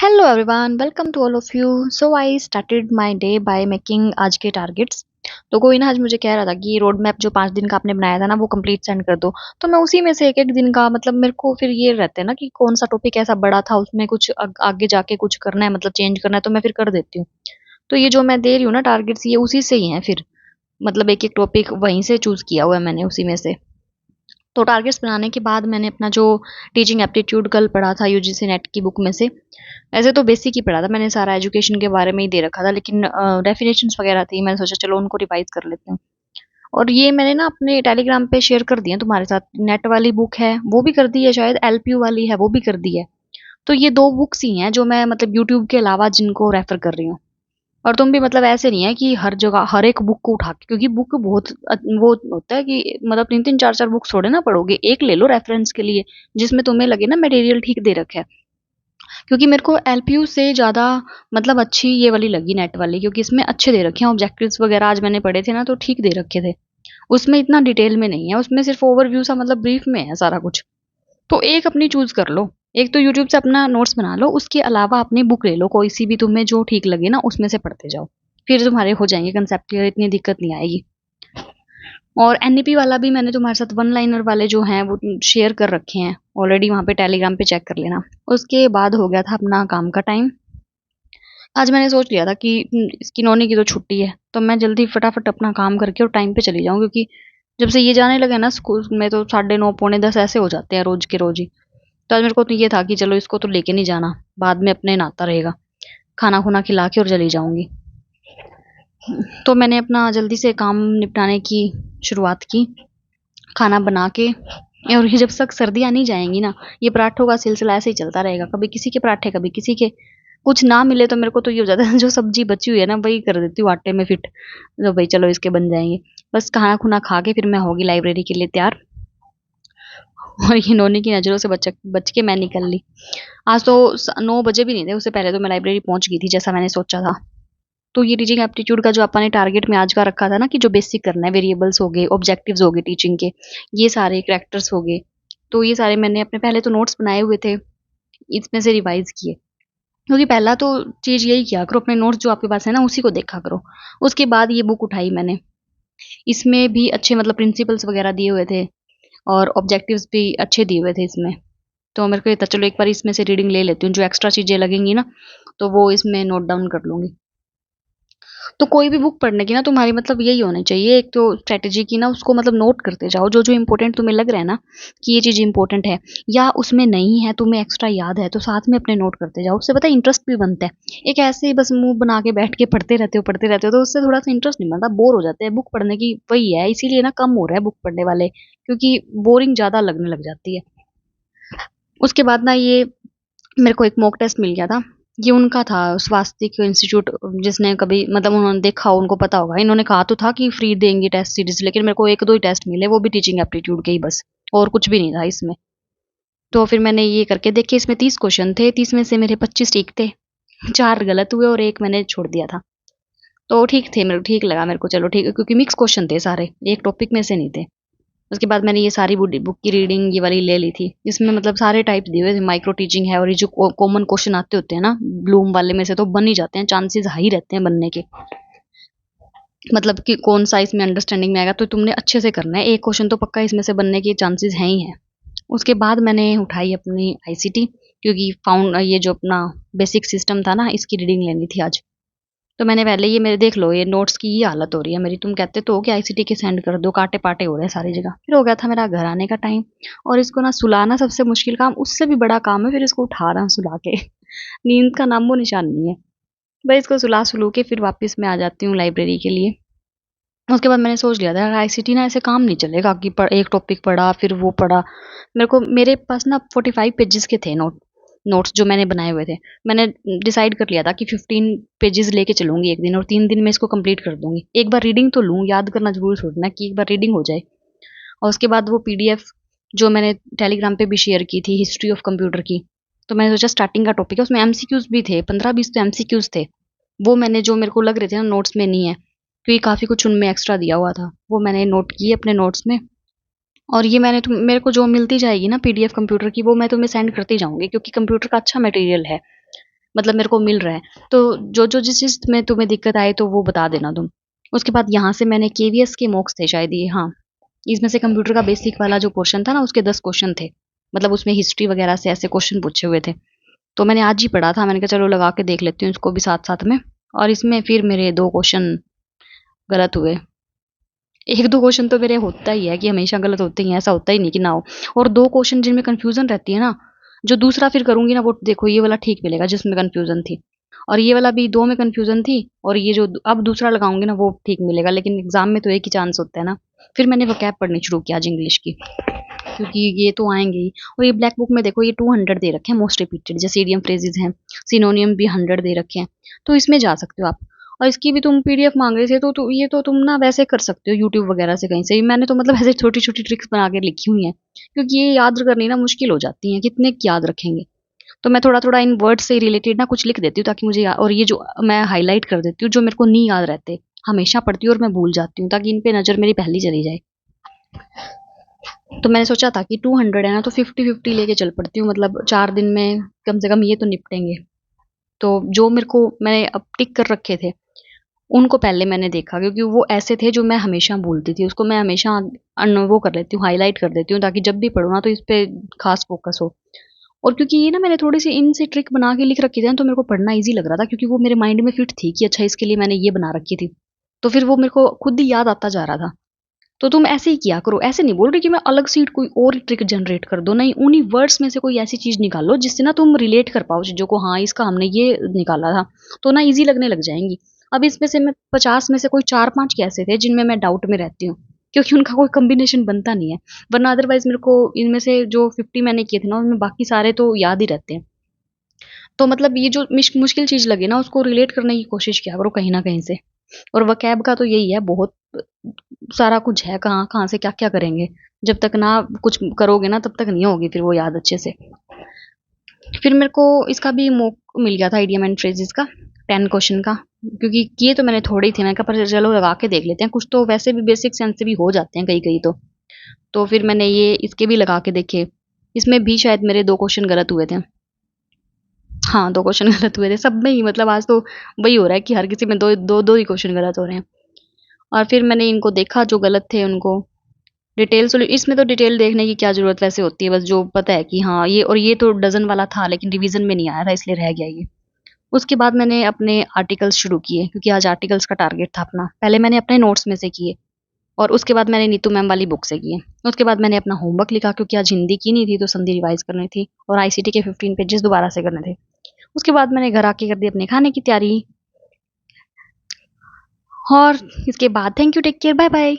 Hello everyone, welcome to all of you. So I started my day by making आज के targets. तो कोई ना आज मुझे कह रहा था कि रोड मैप जो 5 दिन का आपने बनाया था ना वो कंप्लीट सेंड कर दो। तो मैं उसी में से एक एक दिन का मतलब मेरे को फिर ये रहता है ना कि कौन सा टॉपिक ऐसा बड़ा था उसमें कुछ आगे जाके कुछ करना है मतलब चेंज करना है तो मैं फिर कर देती हूँ। तो ये जो मैं दे रही हूँ ना टारगेट्स ये उसी से ही हैं फिर। मतलब एक एक टॉपिक वहीं से चूज किया हुआ है मैंने उसी में से। तो टारगेट्स बनाने के बाद मैंने अपना जो टीचिंग एप्टीट्यूड कल पढ़ा था यूजीसी नेट की बुक में से। ऐसे तो बेसिक ही पढ़ा था मैंने सारा एजुकेशन के बारे में ही दे रखा था लेकिन डेफिनेशंस वगैरह थी मैंने सोचा चलो उनको रिवाइज कर लेते हैं। और ये मैंने ना अपने टेलीग्राम पे शेयर कर दिया तुम्हारे साथ। नेट वाली बुक है वो भी कर दी है, शायद एलपीयू वाली है वो भी कर दी है। तो ये दो बुक्स ही हैं जो मैं मतलब यूट्यूब के अलावा जिनको रेफर कर रही हूँ। और तुम भी मतलब ऐसे नहीं है कि हर जगह हर एक बुक को उठा के, क्योंकि बुक बहुत वो होता है कि मतलब तीन तीन चार चार बुक्स थोड़े ना पढ़ोगे, एक ले लो रेफरेंस के लिए जिसमें तुम्हें लगे ना मटेरियल ठीक दे रखा है। क्योंकि मेरे को एलपीयू से ज़्यादा मतलब अच्छी ये वाली लगी नेट वाली, क्योंकि इसमें अच्छे दे रखे हैं ऑब्जेक्टिव्स वगैरह। आज मैंने पढ़े थे ना तो ठीक दे रखे थे। उसमें इतना डिटेल में नहीं है, उसमें सिर्फ ओवरव्यू सा मतलब ब्रीफ में है सारा कुछ। तो एक अपनी चूज कर लो। एक तो यूट्यूब से अपना नोट्स बना लो, उसके अलावा अपनी बुक ले लो कोई सी भी तुम्हें जो ठीक लगे ना उसमें से पढ़ते जाओ। फिर तुम्हारे हो जाएंगे कंसेप्ट क्लियर, इतनी दिक्कत नहीं आएगी। और एनईपी वाला भी मैंने तुम्हारे साथ वन लाइनर वाले जो हैं वो शेयर कर रखे हैं ऑलरेडी, वहां पे टेलीग्राम पे चेक कर लेना। उसके बाद हो गया था अपना काम का टाइम। आज मैंने सोच लिया था कि इसकी नौनी की तो छुट्टी है तो मैं जल्दी फटाफट अपना काम करके और टाइम पे चली जाऊं, क्योंकि जब से ये जाने लगे ना स्कूल में तो 9:30 पौने 10 ऐसे हो जाते हैं रोज के रोज ही। तो आज मेरे को तो ये था कि चलो इसको तो लेके नहीं जाना, बाद में अपने नहाता रहेगा। खाना खुना खिला के और चली जाऊंगी। तो मैंने अपना जल्दी से काम निपटाने की शुरुआत की, खाना बना के। और ये जब तक सर्दियां नहीं जाएंगी ना, ये पराठों का सिलसिला ऐसे ही चलता रहेगा, कभी किसी के पराठे कभी किसी के। कुछ ना मिले तो मेरे को तो ये हो जाता है जो सब्जी बची हुई है ना वही कर देती हूँ आटे में फिट। तो भाई चलो इसके बन जाएंगे। बस खाना खुना खा के फिर मैं होगी लाइब्रेरी के लिए तैयार। और ये नोनी की नजरों से बच बच के मैं निकल ली। आज तो 9 बजे भी नहीं थे, उससे पहले तो मैं लाइब्रेरी पहुंच गई थी जैसा मैंने सोचा था। तो ये टीचिंग एप्टीट्यूड का जो अपन ने टारगेट में आज का रखा था ना कि जो बेसिक करना है, वेरिएबल्स हो गए, ऑब्जेक्टिव्स हो गए टीचिंग के, ये सारे कैरेक्टर्स हो गए। तो ये सारे मैंने अपने पहले तो नोट्स बनाए हुए थे, इसमें से रिवाइज किए। क्योंकि पहला तो चीज यही किया करो, अपने नोट्स जो आपके पास है ना उसी को देखा करो। उसके बाद ये बुक उठाई मैंने। इसमें भी अच्छे मतलब प्रिंसिपल्स वगैरह दिए हुए थे और ऑब्जेक्टिव्स भी अच्छे दिए हुए थे इसमें। तो मेरे को ये था चलो एक बार इसमें से रीडिंग ले लेती हूँ, जो एक्स्ट्रा चीजें लगेंगी ना तो वो इसमें नोट डाउन कर लूंगी। तो कोई भी बुक पढ़ने की ना तुम्हारी मतलब यही होनी चाहिए, एक तो स्ट्रेटेजी की ना उसको मतलब नोट करते जाओ जो जो इंपॉर्टेंट तुम्हें लग रहा है ना कि ये चीज इंपॉर्टेंट है, या उसमें नहीं है तुम्हें एक्स्ट्रा याद है तो साथ में अपने नोट करते जाओ। उससे पता है इंटरेस्ट भी बनता है। एक ऐसे ही बस मुंह बना के बैठ के पढ़ते रहते हो तो उससे थोड़ा सा इंटरेस्ट नहीं बनता, बोर हो जाते हैं बुक पढ़ने की। वही है, इसीलिए ना कम हो रहा है बुक पढ़ने वाले, क्योंकि बोरिंग ज्यादा लगने लग जाती है। उसके बाद ना ये मेरे को एक मॉक टेस्ट मिल गया था। ये उनका था स्वास्थ्य इंस्टीट्यूट, जिसने कभी मतलब उन्होंने देखा हो उनको पता होगा। इन्होंने कहा तो था कि फ्री देंगे टेस्ट सीरीज, लेकिन मेरे को एक दो ही टेस्ट मिले वो भी टीचिंग एप्टीट्यूड के ही बस, और कुछ भी नहीं था इसमें। तो फिर मैंने ये करके देखे, इसमें 30 क्वेश्चन थे, 30 में से मेरे 25 ठीक थे, 4 गलत हुए और एक मैंने छोड़ दिया था। तो ठीक थे, मेरे को ठीक लगा, मेरे को चलो ठीक है, क्योंकि मिक्स क्वेश्चन थे सारे, एक टॉपिक में से नहीं थे। उसके बाद मैंने ये सारी बुक की रीडिंग ये वाली ले ली थी, जिसमें मतलब सारे टाइप दिए हुए थे। माइक्रो टीचिंग है और ये जो कॉमन क्वेश्चन आते होते हैं ना ब्लूम वाले में से तो बन ही जाते हैं, चांसेस हाई रहते हैं बनने के। मतलब कि कौन सा इसमें अंडरस्टैंडिंग में आएगा तो तुमने अच्छे से करना है, एक क्वेश्चन तो पक्का इसमें से बनने के चांसेस हैं ही हैं। उसके बाद मैंने उठाई अपनी आईसीटी, क्योंकि फाउंड ये जो अपना बेसिक सिस्टम था ना इसकी रीडिंग लेनी थी आज। तो मैंने पहले ये मेरे देख लो ये नोट्स की ये हालत हो रही है मेरी, तुम कहते तो हो कि आईसीटी के सेंड कर दो, कांटे पाटे हो रहे हैं सारी जगह। फिर हो गया था मेरा घर आने का टाइम, और इसको ना सुलाना सबसे मुश्किल काम, उससे भी बड़ा काम है फिर इसको उठाना सुला के। नींद का नामो निशान नहीं है। भाई इसको सुला सुलू के फिर वापस मैं आ जाती हूँ लाइब्रेरी के लिए। उसके बाद मैंने सोच लिया था आईसीटी ना ऐसे काम नहीं चलेगा कि एक टॉपिक पढ़ा फिर वो पढ़ा। मेरे पास ना 45 पेजेस के थे नोट्स जो मैंने बनाए हुए थे। मैंने डिसाइड कर लिया था कि 15 पेजेस लेके चलूंगी एक दिन, और 3 दिन में इसको कंप्लीट कर दूंगी। एक बार रीडिंग तो लूँ, याद करना जरूर छोड़ना कि एक बार रीडिंग हो जाए। और उसके बाद वो पीडीएफ जो मैंने टेलीग्राम पे भी शेयर की थी हिस्ट्री ऑफ कंप्यूटर की, तो मैंने सोचा स्टार्टिंग का टॉपिक है, उसमें एमसीक्यूज भी थे, 15-20 तो एमसीक्यूज थे। वो मैंने जो मेरे को लग रहे थे ना नोट्स में नहीं है, क्योंकि काफ़ी कुछ उनमें एक्स्ट्रा दिया हुआ था, वो मैंने नोट किए अपने नोट्स में। और ये मेरे को जो मिलती जाएगी ना पीडीएफ कंप्यूटर की वो मैं तुम्हें सेंड करती जाऊंगी, क्योंकि कंप्यूटर का अच्छा मटेरियल है। मतलब मेरे को मिल रहा है। तो जो जो जिस चीज में तुम्हें दिक्कत आए तो वो बता देना तुम। उसके बाद यहाँ से मैंने केवीएस के मॉक्स थे शायद ये, हाँ। इसमें से कंप्यूटर का बेसिक वाला जो पोर्शन था ना, उसके 10 क्वेश्चन थे। मतलब उसमें हिस्ट्री वगैरह से ऐसे क्वेश्चन पूछे हुए थे। तो मैंने आज ही पढ़ा था, मैंने कहा चलो लगा के देख लेती हूँ इसको भी साथ साथ में। और इसमें फिर मेरे 2 क्वेश्चन गलत हुए। एक दो क्वेश्चन तो मेरे होता ही है कि हमेशा गलत होते ही हैं, ऐसा होता ही नहीं कि ना हो। और 2 क्वेश्चन जिनमें कंफ्यूजन रहती है ना, जो दूसरा फिर करूंगी ना, वो देखो ये वाला ठीक मिलेगा जिसमें कंफ्यूजन थी। और ये वाला भी दो में कंफ्यूजन थी। और ये जो अब दूसरा लगाऊंगी ना वो ठीक मिलेगा, लेकिन एग्जाम में तो एक ही चांस होता है ना। फिर मैंने वो कैब पढ़नी शुरू किया आज इंग्लिश की, क्योंकि ये तो आएंगे ही। और ये ब्लैक बुक में देखो ये 200 दे रखे हैं मोस्ट रिपीटेड, जैसे इडियम फ्रेजेस हैं, सिनोनियम भी 100 दे रखे हैं। तो इसमें जा सकते हो आप। और इसकी भी तुम पीडीएफ मांग रहे थे तो ये तो तुम ना वैसे कर सकते हो यूट्यूब वगैरह से कहीं से। मैंने तो मतलब ऐसे छोटी छोटी ट्रिक्स बना के लिखी हुई हैं, क्योंकि ये याद करनी ना मुश्किल हो जाती है, कितने याद रखेंगे। तो मैं थोड़ा थोड़ा इन वर्ड से रिलेटेड ना कुछ लिख देती हूँ ताकि मुझे और ये जो मैं हाईलाइट कर देती हूँ जो मेरे को नहीं याद रहते, हमेशा पढ़ती हूँ और मैं भूल जाती हूँ, ताकि इन पे नजर मेरी पहली चली जाए। तो मैंने सोचा था कि 200 है ना, तो 50-50 लेके चल पड़ती हूँ, मतलब 4 दिन में कम से कम ये तो निपटेंगे। तो जो मेरे को मैंने अब टिक कर रखे थे उनको पहले मैंने देखा, क्योंकि वो ऐसे थे जो मैं हमेशा भूलती थी, उसको मैं हमेशा वो कर लेती हूँ, हाईलाइट कर देती हूँ, ताकि जब भी पढ़ूँ ना तो इस पे खास फोकस हो। और क्योंकि ये ना मैंने थोड़ी सी इनसे ट्रिक बना के लिख रखी थी ना, तो मेरे को पढ़ना इजी लग रहा था, क्योंकि वो मेरे माइंड में फिट थी कि अच्छा इसके लिए मैंने ये बना रखी थी। तो फिर वो मेरे को खुद ही याद आता जा रहा था। तो तुम ऐसे ही किया करो, ऐसे नहीं बोल रही कि मैं अलग से कोई और ट्रिक जनरेट कर दो, नहीं, उन्हीं वर्ड्स में से कोई ऐसी चीज निकालो जिससे ना तुम रिलेट कर पाओ चीजों को, हाँ इसका हमने ये निकाला था। तो ना इजी लगने लग जाएंगी। अब इसमें से मैं 50 में से कोई 4-5 कैसे थे जिनमें मैं डाउट में रहती हूँ, क्योंकि उनका कोई कॉम्बिनेशन बनता नहीं है। वरना अदरवाइज मेरे को इनमें से जो 50 मैंने किए थे ना, उनमें बाकी सारे तो याद ही रहते हैं। तो मतलब ये जो मुश्किल चीज लगे ना उसको रिलेट करने की कोशिश किया करो कहीं ना कहीं से। और वकैब का तो यही है, बहुत सारा कुछ है, कहाँ कहाँ से क्या क्या करेंगे। जब तक ना कुछ करोगे ना तब तक नहीं होगी फिर वो याद अच्छे से। फिर मेरे को इसका भी मौक मिल गया था, इडियम एंड फ्रेजेस का 10 क्वेश्चन का। क्योंकि किए तो मैंने थोड़े ही थे, मैं कहा पर चलो लगा के देख लेते हैं, कुछ तो वैसे भी बेसिक सेंस से भी हो जाते हैं कहीं कहीं तो फिर मैंने ये इसके भी लगा के देखे। इसमें भी शायद मेरे 2 क्वेश्चन गलत हुए थे। हाँ, 2 क्वेश्चन गलत हुए थे सब में ही, मतलब आज तो वही हो रहा है कि हर किसी में दो दो दो ही क्वेश्चन गलत हो रहे हैं। और फिर मैंने इनको देखा जो गलत थे उनको, डिटेल सोल्यू इसमें तो डिटेल देखने की क्या जरूरत वैसे होती है, बस जो पता है कि हाँ ये, और ये तो डजन वाला था लेकिन रिवीजन में नहीं आया था इसलिए रह गया ये। उसके बाद मैंने अपने आर्टिकल्स शुरू किए, क्योंकि आज आर्टिकल्स का टारगेट था अपना। पहले मैंने अपने नोट्स में से किए, और उसके बाद मैंने नीतू मैम वाली बुक से किए। उसके बाद मैंने अपना होमवर्क लिखा, क्योंकि आज हिंदी की नहीं थी तो संधि रिवाइज करनी थी, और आईसीटी के 15 पेजेस दोबारा से करने थे। उसके बाद मैंने घर आके कर दी अपने खाने की तैयारी। और इसके बाद thank you, take care, bye bye.